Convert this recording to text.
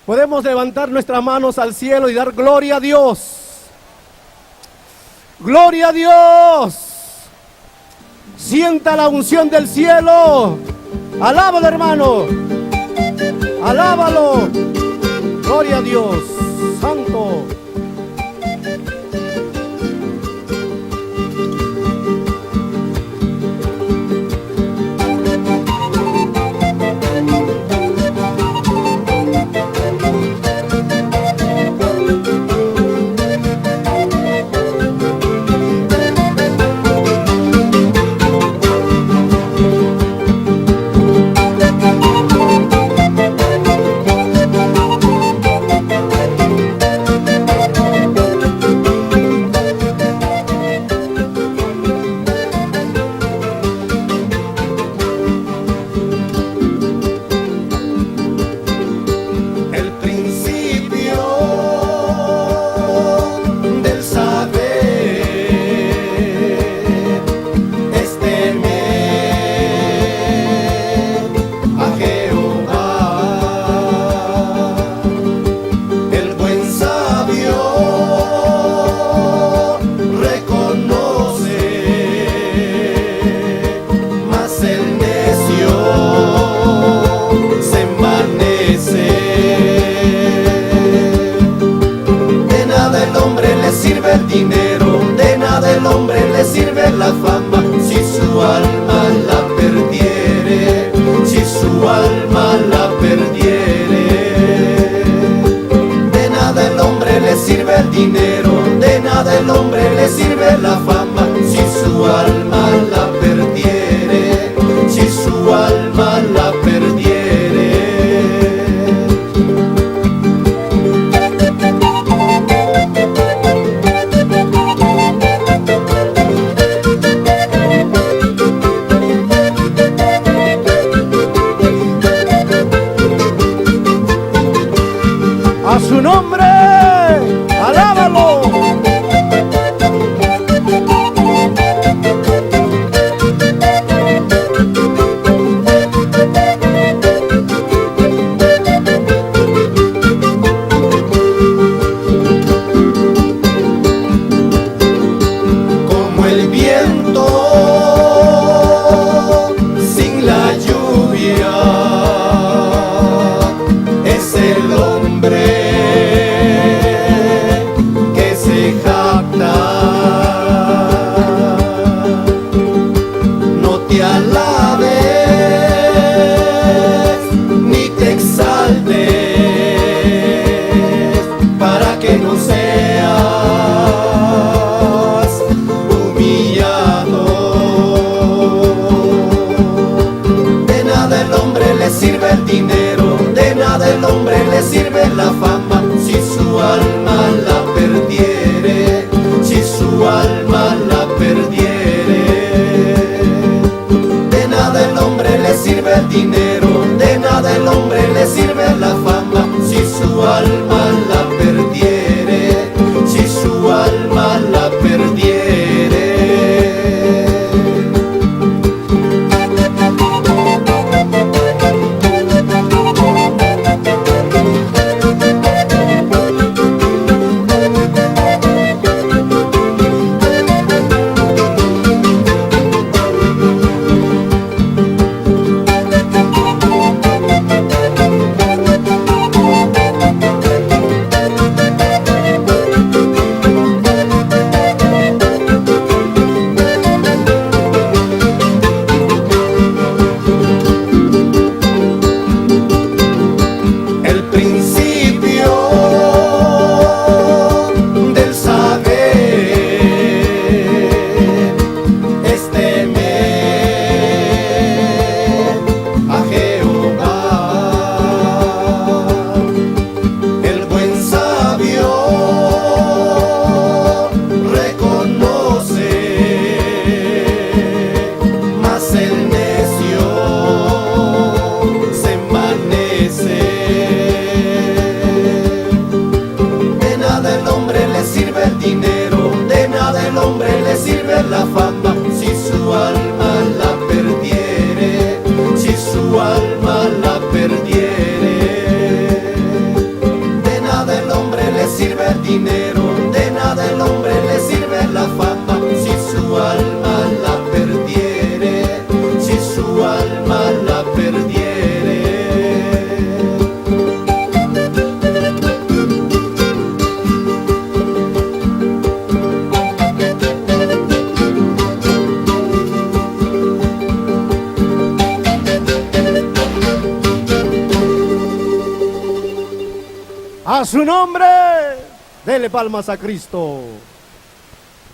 Podemos levantar nuestras manos al cielo y dar gloria a Dios. ¡Gloria a Dios! Sienta la unción del cielo. Alábalo, hermano. Alábalo. Gloria a Dios. Santo. La fama, si su alma la perdiere, si su alma la perdiere. De nada el hombre le sirve el dinero, de nada el hombre le sirve la fama, si su alma la perdiere, si su alma la perdiere. A su nombre, alábalo. Como el viento sin la lluvia, es el hombre sirve el dinero, de nada el hombre le sirve la fama, si su alma la perdiere, si su alma la perdiere. De nada el hombre le sirve el dinero, de nada el hombre le sirve la fama, si su alma la perdiere, si su alma la perdiere. La fama, si su alma la perdiere, si su alma la perdiere. dinero, de nada el hombre le sirve la fama, si su alma la perdiere, si su alma la perdiere. A su nombre, dele palmas a Cristo.